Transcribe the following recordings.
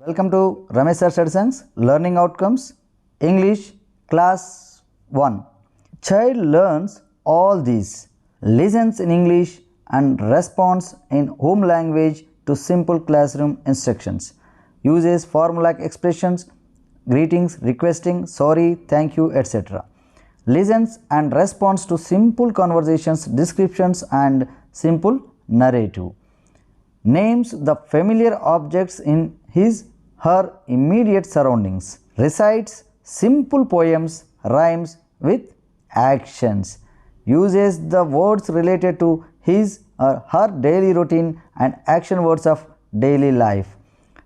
Welcome to Ramesh Sir Studies Learning Outcomes English Class 1. Child learns all these, listens in English and responds in home language to simple classroom instructions, uses formal expressions, greetings, requesting, sorry, thank you, etc. Listens and responds to simple conversations, descriptions and simple narrative. Names the familiar objects in her immediate surroundings, recites simple poems, rhymes with actions, uses the words related to his or her daily routine and action words of daily life,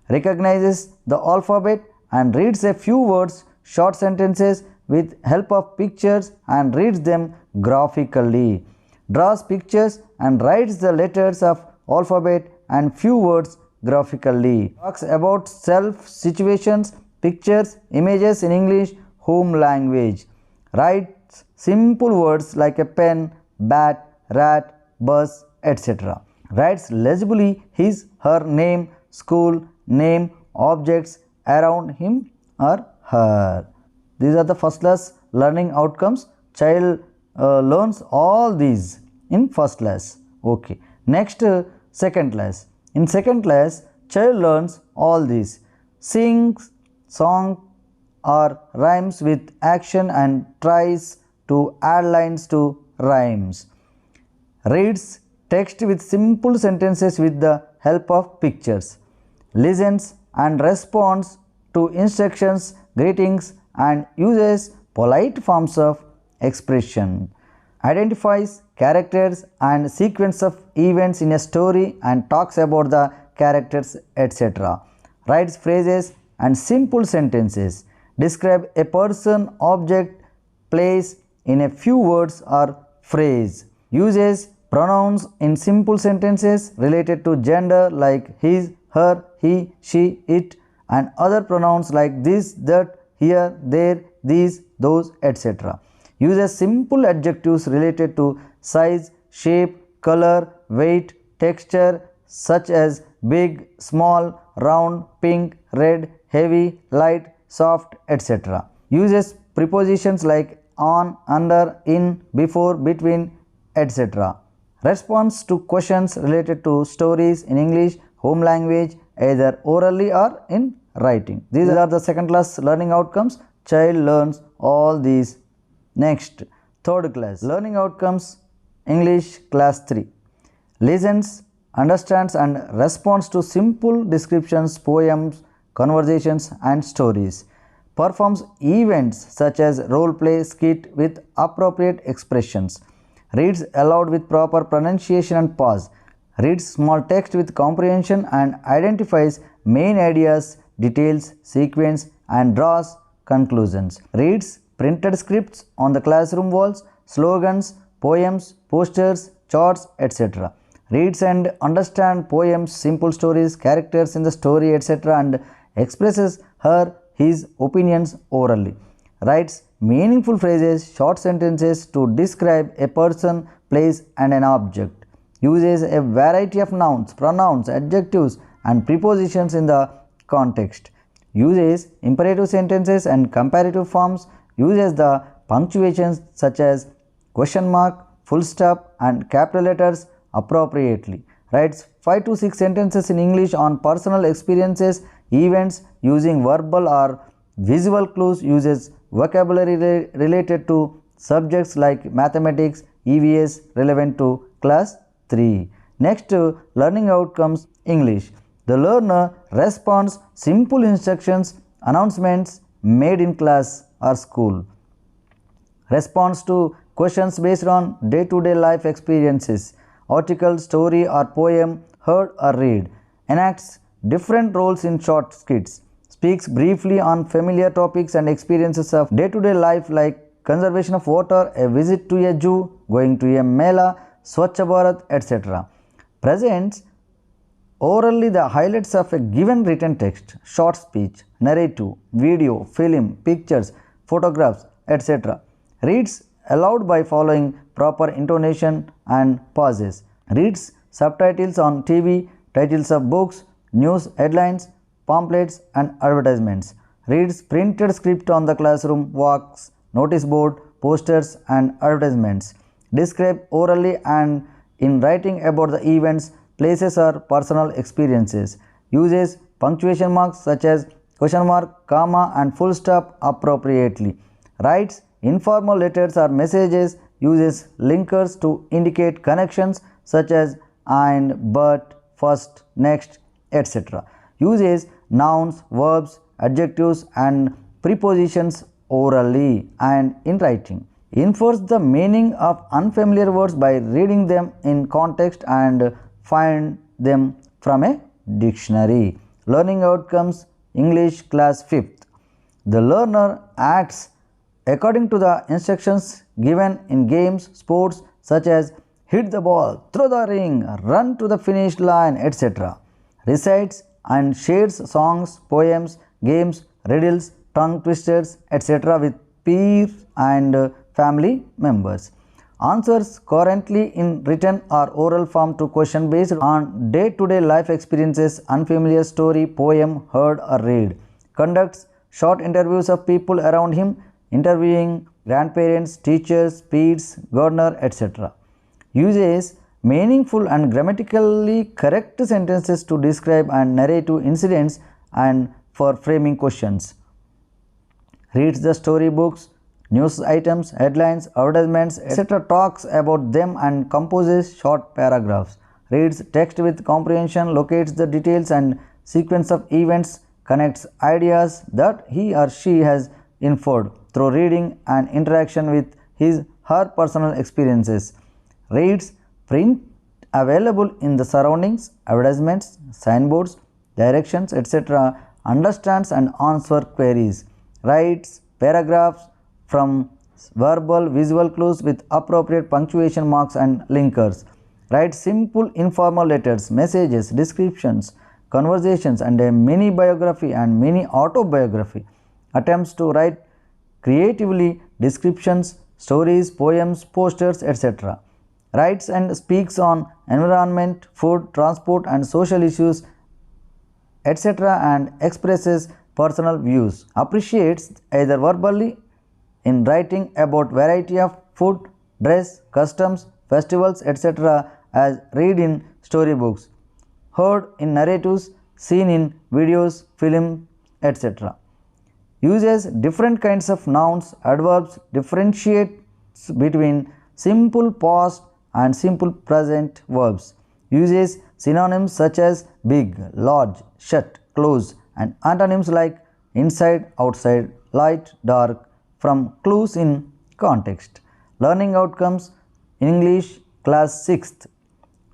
recognizes the alphabet and reads a few words, short sentences with help of pictures and reads them graphically, draws pictures and writes the letters of alphabet and few words graphically, talks about self situations, pictures, images in English home language, writes simple words like a pen, bat, rat, bus, etc. Writes legibly his her name, school name, objects around him or her. These are the first class learning outcomes. Child learns all these in first class. Okay. Next, second class. In second class, child learns all these, sings song or rhymes with action and tries to add lines to rhymes, reads text with simple sentences with the help of pictures, listens and responds to instructions, greetings and uses polite forms of expression, identifies characters and sequence of events in a story and talks about the characters, etc. Writes phrases and simple sentences, describe a person, object, place in a few words or phrase, uses pronouns in simple sentences related to gender like his, her, he, she, it and other pronouns like this, that, here, there, these, those, etc. Uses simple adjectives related to size, shape, color, weight, texture such as big, small, round, pink, red, heavy, light, soft, etc. Uses prepositions like on, under, in, before, between, etc. Responds to questions related to stories in English home language either orally or in writing. These are the second class learning outcomes. Child learns all these. Next, third class learning outcomes English class 3. Listens, understands and responds to simple descriptions, poems, conversations and stories. Performs events such as role play, skit with appropriate expressions. Reads aloud with proper pronunciation and pause. Reads small text with comprehension and identifies main ideas, details, sequence and draws conclusions. Reads printed scripts on the classroom walls, slogans, poems, posters, charts, etc. Reads and understands poems, simple stories, characters in the story, etc. and expresses his opinions orally. Writes meaningful phrases, short sentences to describe a person, place and an object. Uses a variety of nouns, pronouns, adjectives and prepositions in the context. Uses imperative sentences and comparative forms. Uses the punctuations such as question mark, full stop and capital letters appropriately. Writes 5 to 6 sentences in English on personal experiences, events using verbal or visual clues. Uses vocabulary related to subjects like mathematics, EVS relevant to class 3. Next, learning outcomes English. The learner responds simple instructions, announcements made in class or school. Responds to questions based on day-to-day life experiences, article, story or poem heard or read. Enacts different roles in short skits. Speaks briefly on familiar topics and experiences of day-to-day life like conservation of water, a visit to a zoo, going to a mela, Swachh Bharat, etc. Presents orally the highlights of a given written text, short speech, narrative, video, film, pictures, photographs, etc. Reads aloud by following proper intonation and pauses. Reads subtitles on TV, titles of books, news headlines, pamphlets and advertisements. Reads printed script on the classroom walks, notice board, posters and advertisements. Describe orally and in writing about the events, places or personal experiences. Uses punctuation marks such as question mark, comma and full stop appropriately. Writes informal letters or messages. Uses linkers to indicate connections such as and, but, first, next, etc. Uses nouns, verbs, adjectives and prepositions orally and in writing. Enforce the meaning of unfamiliar words by reading them in context and find them from a dictionary. Learning outcomes English class 5th. The learner acts according to the instructions given in games, sports such as hit the ball, throw the ring, run to the finish line, etc. Recites and shares songs, poems, games, riddles, tongue twisters, etc. with peers and family members. Answers currently in written or oral form to question based on day-to-day life experiences, unfamiliar story, poem, heard or read. Conducts short interviews of people around him, interviewing grandparents, teachers, peers, gardener, etc. Uses meaningful and grammatically correct sentences to describe and narrate incidents and for framing questions. Reads the storybooks, news items, headlines, advertisements, etc. Talks about them and composes short paragraphs. Reads text with comprehension, locates the details and sequence of events, connects ideas that he or she has inferred through reading and interaction with her personal experiences. Reads print available in the surroundings, advertisements, signboards, directions, etc. Understands and answers queries. Writes paragraphs from verbal, visual clues with appropriate punctuation marks and linkers. Writes simple informal letters, messages, descriptions, conversations and a mini biography and mini autobiography. Attempts to write creatively descriptions, stories, poems, posters, etc. Writes and speaks on environment, food, transport and social issues, etc. and expresses personal views. Appreciates either verbally in writing about variety of food, dress, customs, festivals, etc. as read in storybooks, heard in narratives, seen in videos, film, etc. Uses different kinds of nouns, adverbs, differentiates between simple past and simple present verbs. Uses synonyms such as big, large, shut, close and antonyms like inside, outside, light, dark from clues in context. Learning outcomes English class 6th.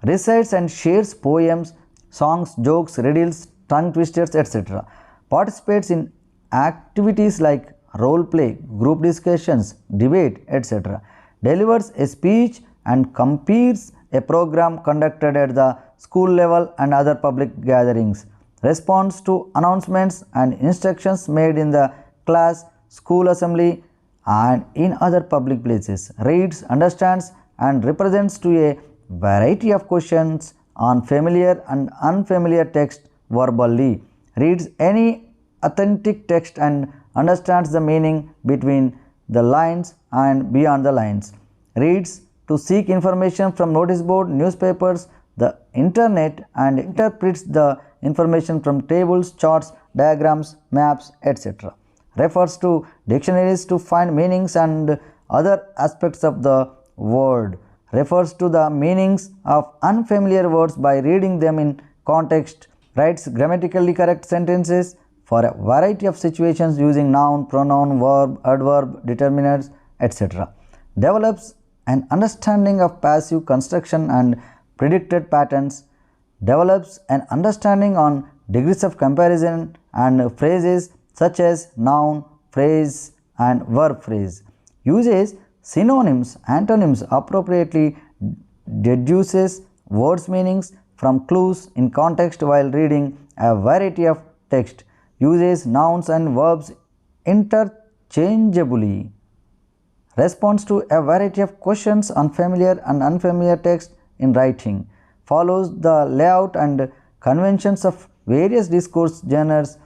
Recites and shares poems, songs, jokes, riddles, tongue twisters, etc. Participates in activities like role play, group discussions, debate, etc. Delivers a speech and compares a program conducted at the school level and other public gatherings. Responds to announcements and instructions made in the class, school assembly and in other public places. Reads, understands and represents to a variety of questions on familiar and unfamiliar text verbally. Reads any authentic text and understands the meaning between the lines and beyond the lines. Reads to seek information from notice board, newspapers, the internet and interprets the information from tables, charts, diagrams, maps, etc. Refers to dictionaries to find meanings and other aspects of the word. Refers to the meanings of unfamiliar words by reading them in context. Writes grammatically correct sentences for a variety of situations using noun, pronoun, verb, adverb, determiners, etc. Develops an understanding of passive construction and predicted patterns. Develops an understanding on degrees of comparison and phrases such as noun, phrase and verb phrase. Uses synonyms, antonyms appropriately, deduces words meanings from clues in context while reading a variety of text. Uses nouns and verbs interchangeably. Responds to a variety of questions on familiar and unfamiliar text in writing. Follows the layout and conventions of various discourse genres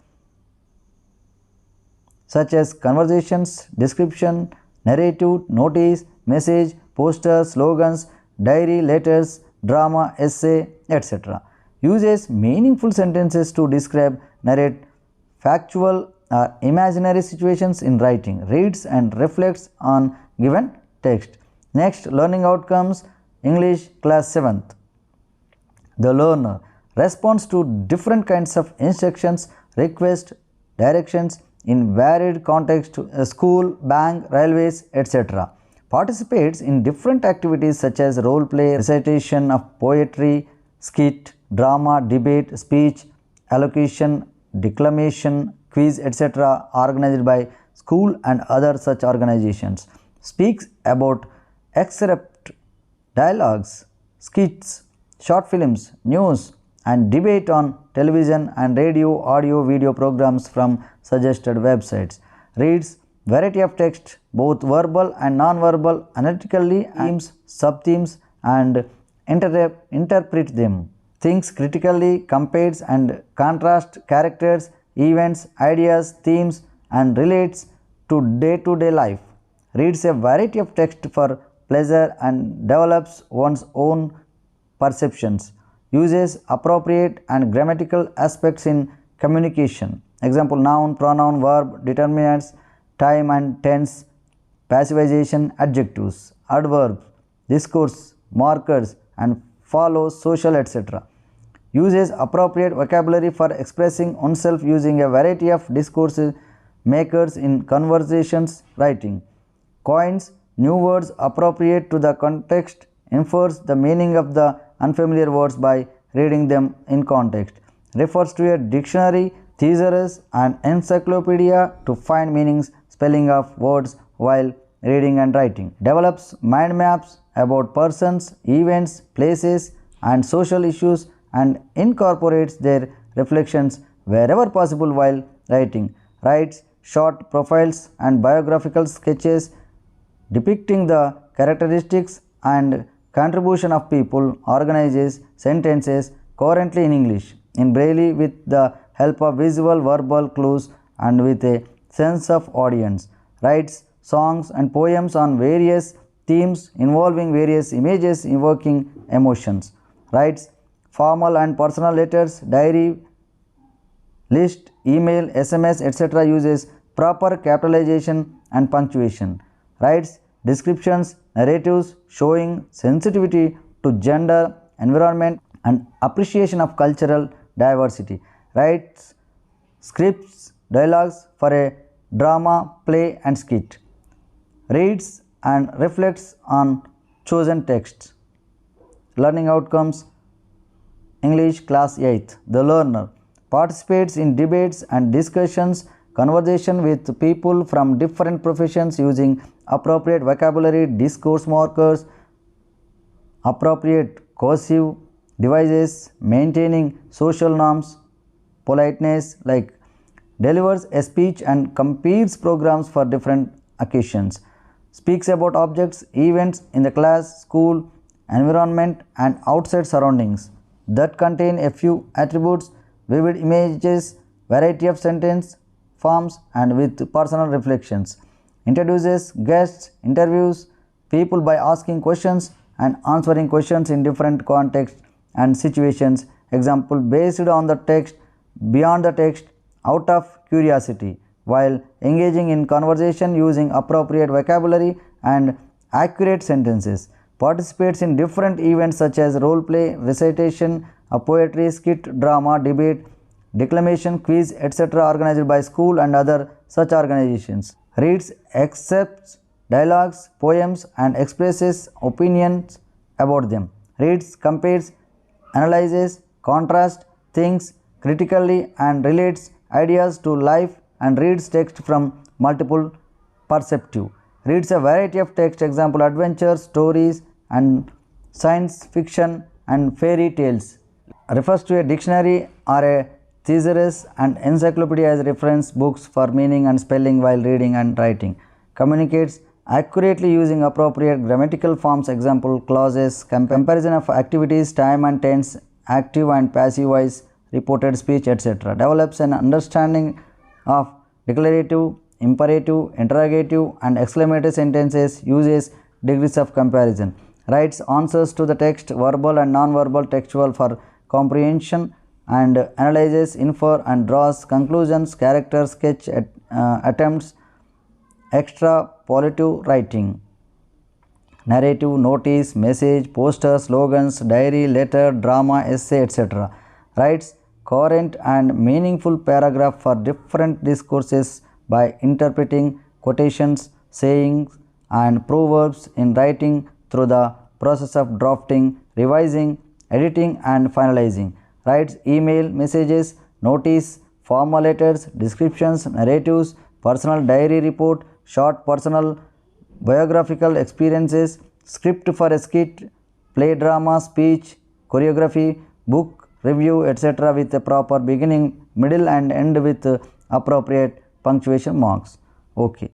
such as conversations, description, narrative, notice, message, poster, slogans, diary, letters, drama, essay, etc. Uses meaningful sentences to describe, narrate factual or imaginary situations in writing, reads and reflects on given text. Next, learning outcomes, English class 7th. The learner responds to different kinds of instructions, requests, directions in varied contexts, school, bank, railways, etc. Participates in different activities such as role play, recitation of poetry, skit, drama, debate, speech, allocution, declamation, quiz, etc. organized by school and other such organizations. Speaks about excerpt, dialogues, skits, short films, news and debate on television and radio, audio, video programs from suggested websites. Reads variety of text, both verbal and non-verbal, analytically, themes, sub-themes and interpret them. Thinks critically, compares and contrasts characters, events, ideas, themes and relates to day-to-day life. Reads a variety of text for pleasure and develops one's own perceptions. Uses appropriate and grammatical aspects in communication. Example, noun, pronoun, verb, determinants, time and tense, passivization, adjectives, adverbs, discourse, markers and follows, social, etc. Uses appropriate vocabulary for expressing oneself using a variety of discourse makers in conversations writing. Coins new words appropriate to the context, infers the meaning of the unfamiliar words by reading them in context. Refers to a dictionary, thesaurus and encyclopedia to find meanings, spelling of words while reading and writing. Develops mind maps about persons, events, places and social issues and incorporates their reflections wherever possible while writing. Writes short profiles and biographical sketches depicting the characteristics and contribution of people, organizes sentences currently in English in Braille with the help of visual verbal clues and with a sense of audience. Writes songs and poems on various themes involving various images evoking emotions. Writes formal and personal letters, diary, list, email, SMS, etc. uses proper capitalization and punctuation. Writes descriptions, narratives showing sensitivity to gender, environment and appreciation of cultural diversity. Writes scripts, dialogues for a drama, play and skit. Reads and reflects on chosen texts. Learning outcomes, English class 8th. The learner participates in debates and discussions, conversation with people from different professions using appropriate vocabulary, discourse markers, appropriate cursive devices, maintaining social norms, politeness, like delivers a speech and competes programs for different occasions. Speaks about objects, events in the class, school, environment and outside surroundings that contain a few attributes, vivid images, variety of sentence forms and with personal reflections. Introduces guests, interviews people by asking questions and answering questions in different contexts and situations. Example, based on the text, beyond the text, out of curiosity, while engaging in conversation using appropriate vocabulary and accurate sentences. Participates in different events such as role play, recitation of poetry, skit, drama, debate, declamation, quiz, etc. organized by school and other such organizations. Reads excerpts, dialogues, poems and expresses opinions about them. Reads, compares, analyzes, contrasts, thinks critically and relates ideas to life and reads text from multiple perspectives. Reads a variety of text, example adventures, stories and science fiction and fairy tales. Refers to a dictionary or a thesaurus and encyclopedia as reference books for meaning and spelling while reading and writing. Communicates accurately using appropriate grammatical forms, example clauses, comparison of activities, time and tense, active and passive voice, reported speech, etc. Develops an understanding of declarative, imperative, interrogative, and exclamatory sentences, uses degrees of comparison. Writes answers to the text, verbal and non-verbal textual for comprehension, and analyzes, infer, and draws conclusions. Character sketch attempts extrapolative writing. Narrative, notice, message, poster, slogans, diary, letter, drama, essay, etc. Writes coherent and meaningful paragraph for different discourses by interpreting quotations, sayings, and proverbs in writing through the process of drafting, revising, editing, and finalizing. Writes email messages, notice, formal letters, descriptions, narratives, personal diary report, short personal biographical experiences, script for a skit, play drama, speech, choreography, book review, etc. with a proper beginning, middle, and end with appropriate punctuation marks. Okay.